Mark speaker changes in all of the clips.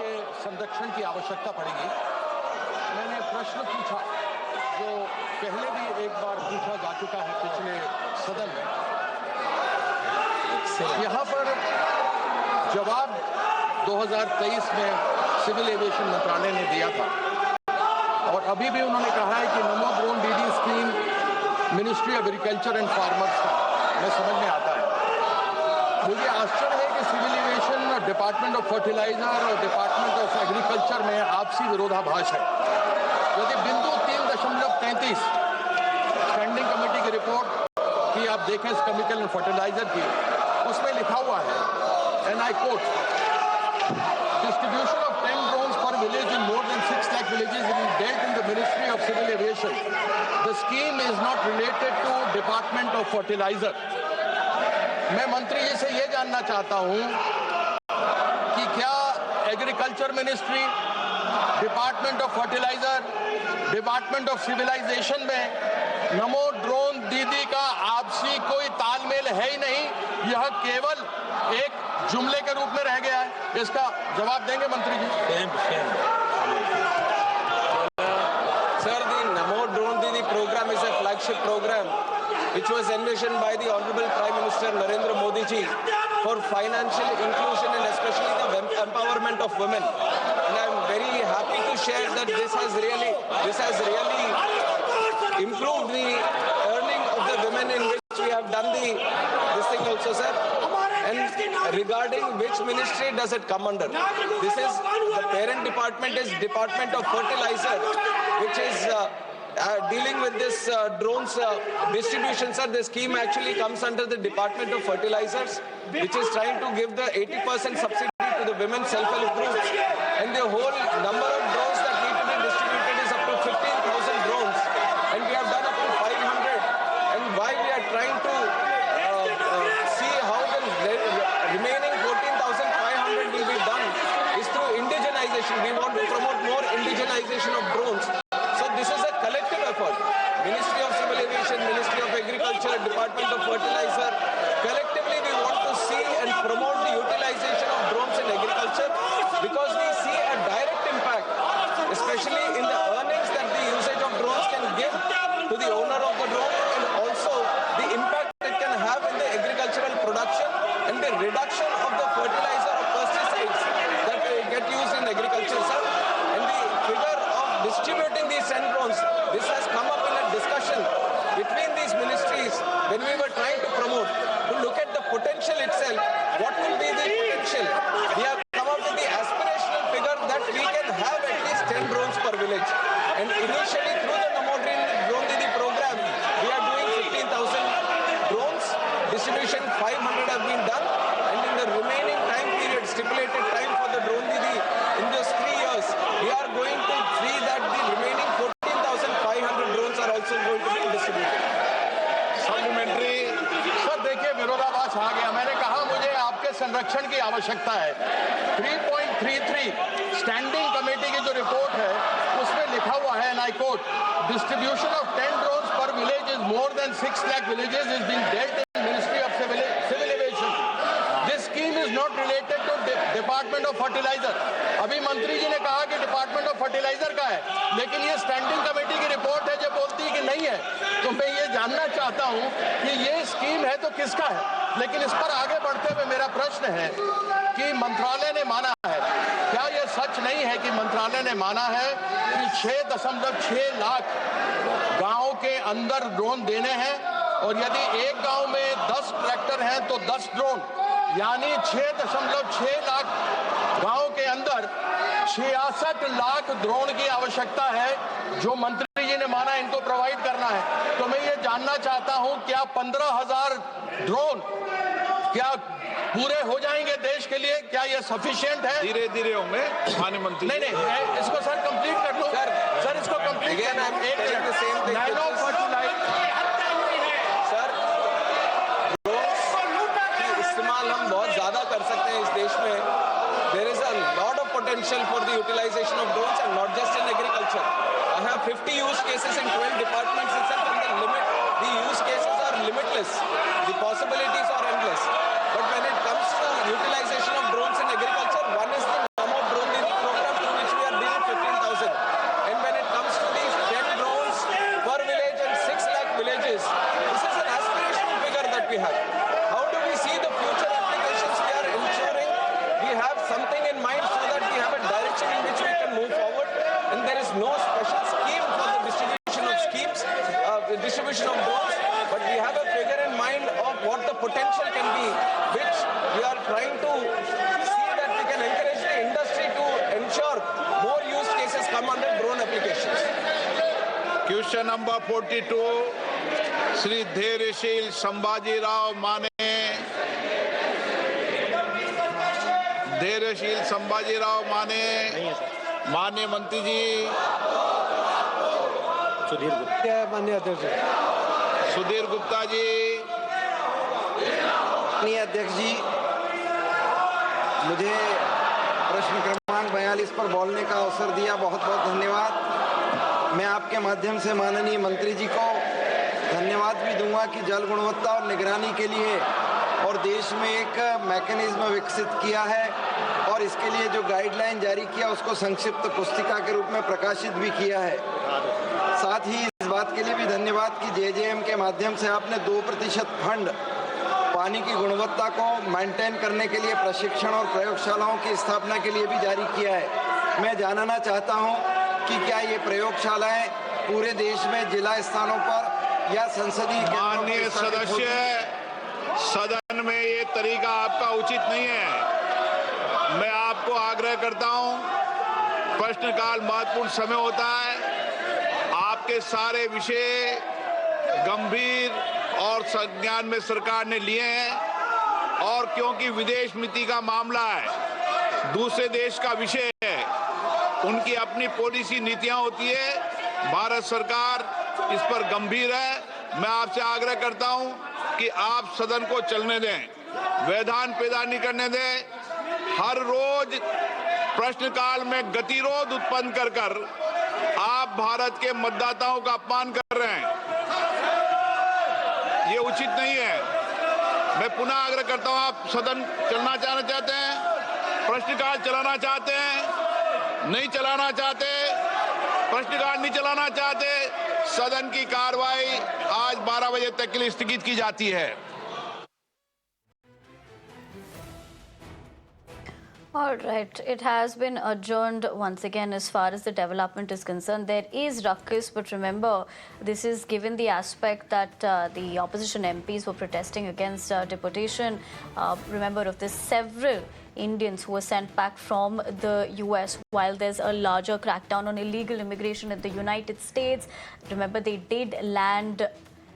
Speaker 1: के संरक्षण की आवश्यकता पड़ेगी। मैंने प्रश्न पूछा जो पहले भी एक बार पूछा जा चुका है पिछले सदन में। यहाँ पर जवाब 2023 में सिविल एविएशन मंत्रालय ने दिया था और अभी भी उन्होंने कहा है कि नमो ड्रोन दीदी scheme ministry of agriculture and farmers का हमें समझ में आता है। मुझे आश्चर्य है कि civil aviation, department of fertilizer और डिपार्टमेंट ऑफ एग्रीकल्चर में आपसी विरोधाभास है। यदि बिंदु 3.33 स्टैंडिंग कमेटी की रिपोर्ट की आप देखें इस केमिकल एंड फर्टिलाइजर की, उसमें लिखा हुआ है, and I coat, distribution of 10 drones per village in more than 6 lakh villages is dealt in the Ministry of Civil Aviation. The scheme is not related to Department of Fertilizer. मैं मंत्री जी से ये जानना चाहता हूं कि क्या agriculture ministry, department of fertilizer, department of civilization में नमो ड्रोन दीदी का आपसी कोई तालमेल है ही नहीं, यह केवल एक जुमले के रूप में रह गया है? इसका जवाब देंगे मंत्री जी?
Speaker 2: Sir, the Namo Drone Didi program is a flagship program which was envisioned by the Honorable Prime Minister Narendra Modi ji for financial inclusion and especially the empowerment of women. And I am very happy to share that this has really improved the earning of the women, in which we have done this thing also, sir. And regarding which ministry does it come under? This is the parent department is Department of Fertilizer, which is dealing with this drones distribution, sir. The scheme actually comes under the Department of Fertilizers, which is trying to give the 80% subsidy to the women self-help groups. And the whole number of drones that need to be distributed is up to 15,000 drones. And we have done up to 500. And why we are trying to see how the remaining 14,500 will be done is through indigenization. We want to promote more indigenization of drones. So this is a collective effort. Ministry of Civil Aviation, Ministry of Agriculture, Department of Fertilizer. Collectively we want to see and promote the utilization of drones in agriculture because we see a direct impact, especially in the earnings that the usage of drones can give to the owner of the drone, and also the impact it can have in the agricultural production and the reduction of the fertilizer or pesticides that get used in agriculture, sir. And the figure of distributing these 10 drones, this has come up in a discussion between these ministries when we were trying to promote, to look at the potential itself. What will be the potential? We have come up with the aspirational figure that we can have at least 10 drones per village. And initially through the Namo Drone Didi program, we are doing 15,000 drones. Distribution 500 have been done. And in the remaining time period, stipulated time for the Drone Didi, in just 3 years, we are going to see that the remaining 14,500 drones are also going to be distributed.
Speaker 1: Supplementary sir, देखिए विरोधाभास आ गया। मैंने कहा मुझे आपके संरक्षण की आवश्यकता है। 3.33 स्टैंडिंग कमेटी की जो रिपोर्ट है उसमें लिखा हुआ है, and I quote, distribution of 10 drones per village is more than 6 lakh villages is being dealt in ministry of civil aviation. This scheme is not related to department of fertiliser. अभी मंत्री जी ने कहा कि डिपार्टमेंट ऑफ फर्टिलाइजर का है, लेकिन ये standing committee की रिपोर्ट है जो बोलती है कि नहीं है। तो मैं ये जानना चाहता हूं कि ये स्कीम है तो किसका है? लेकिन इस पर आगे बढ़ते हुए मेरा प्रश्न है कि मंत्रालय ने माना है, क्या यह सच नहीं है कि मंत्रालय ने माना है कि 6.6 लाख गांव के अंदर ड्रोन देने हैं, और यदि एक गांव में 10 ट्रैक्टर हैं तो 10 ड्रोन, यानी 6.6 लाख गांव के अंदर 66 लाख ड्रोन की आवश्यकता है, जो मंत्री जी ने माना इनको प्रोवाइड करना है। तो मैं ये जानना चाहता हूं, क्या 15,000 ड्रोन क्या पूरे हो जाएंगे देश के लिए? क्या ये सफिशिएंट है?
Speaker 3: धीरे धीरे होंगे माननीय मंत्री।
Speaker 1: नहीं, इसको सर कंप्लीट कर लो सर, इसको complete
Speaker 2: Again, I'm saying the same thing.
Speaker 1: Nano fertilizer
Speaker 2: sir, drones की इस्तेमाल हम बहुत ज़्यादा कर सकते हैं इस देश में। There is a lot of potential for the utilization of drones, and not just in agriculture. I have 50 use cases in 12 departments itself, and the use cases are limitless. The possibilities are endless. But when it comes to utilization of drones in agriculture, one is the Namo Drone Didi something in mind so that we have a direction in which we can move forward. And there is no special scheme for the distribution of schemes, the distribution of drones, but we have a figure in mind of what the potential can be, which we are trying to see that we can encourage the industry to ensure more use cases come under drone applications.
Speaker 3: Question number 42 Shri Dhairyasheel Sambhajirao Mane. Dhairyasheel Sambhajirao माने, माननीय मंत्री जी।
Speaker 4: सुधीर गुप्ता, माननीय अध्यक्ष।
Speaker 3: सुधीर गुप्ता जी।
Speaker 4: माननीय अध्यक्ष जी, मुझे प्रश्न क्रमांक 42 पर बोलने का अवसर दिया, बहुत बहुत धन्यवाद। मैं आपके माध्यम से माननीय मंत्री जी को धन्यवाद भी दूंगा कि जल गुणवत्ता और निगरानी के लिए और देश में एक मैकेनिज्म विकसित किया है और इसके लिए जो गाइडलाइन जारी किया उसको संक्षिप्त पुस्तिका के रूप में प्रकाशित भी किया है। साथ ही इस बात के लिए भी धन्यवाद कि जेजेएम के माध्यम से आपने 2% फंड पानी की गुणवत्ता को मेंटेन करने के लिए प्रशिक्षण और प्रयोगशालाओं की स्थापना के लिए भी जारी किया है। मैं जानना चाहता हूं कि क्या ये प्रयोगशालाएं पूरे देश में जिला स्थानों पर या संसदीय
Speaker 3: माननीय सदस्य, सदन में ये तरीका आपका उचित नहीं है। मैं आपको आग्रह करता हूं, प्रश्नकाल महत्वपूर्ण समय होता है। आपके सारे विषय गंभीर और संज्ञान में सरकार ने लिए हैं और क्योंकि विदेश नीति का मामला है, दूसरे देश का विषय है, उनकी अपनी पॉलिसी नीतियां होती है। भारत सरकार इस पर गंभीर है। मैं आपसे आग्रह करता हूं कि आप सदन को चलने दें, व्यवधान पैदा नहीं करने दें। हर रोज प्रश्नकाल में गतिरोध उत्पन्न कर आप भारत के मतदाताओं का अपमान कर रहे हैं, ये उचित नहीं है। मैं पुनः आग्रह करता हूं, आप सदन चलना चाहते हैं, प्रश्नकाल चलाना चाहते हैं, नहीं चलाना चाहते, प्रश्नकाल नहीं चलाना चाहते, सदन की कार्रवाई आज 12 बजे तक के लिए स्थगित की जाती है।
Speaker 5: All right, it has been adjourned once again as far as the development is concerned. There is ruckus, but remember, this is given the aspect that the opposition MPs were protesting against deportation. Remember, of this, several Indians who were sent back from the US while there's a larger crackdown on illegal immigration in the United States. Remember, they did land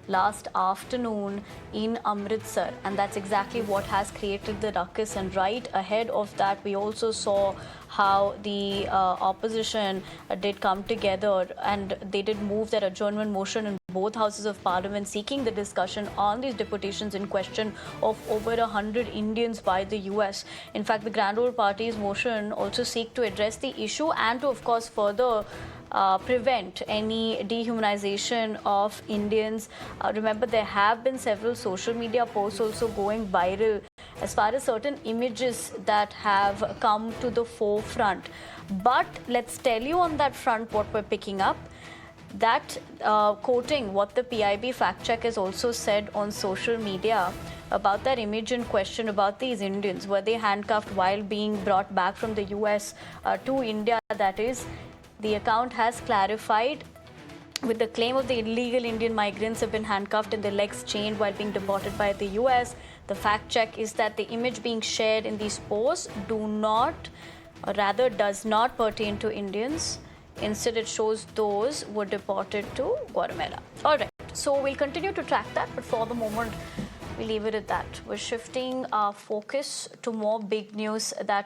Speaker 5: last afternoon in Amritsar, and that's exactly what has created the ruckus. And right ahead of that, we also saw how the opposition did come together and they did move their adjournment motion in both houses of parliament, seeking the discussion on these deportations in question of over 100 Indians by the US. In fact, the Grand Old Party's motion also seek to address the issue and to, of course, further prevent any dehumanization of Indians. Remember, there have been several social media posts also going viral as far as certain images that have come to the forefront. But let's tell you on that front what we're picking up. That quoting what the PIB fact check has also said on social media about that image in question about these Indians. Were they handcuffed while being brought back from the US to India, that is? The account has clarified with the claim of the illegal Indian migrants have been handcuffed and their legs chained while being deported by the US. The fact check is that the image being shared in these posts does not pertain to Indians. Instead, it shows those who were deported to Guatemala. All right, so we'll continue to track that, but for the moment, we leave it at that. We're shifting our focus to more big news that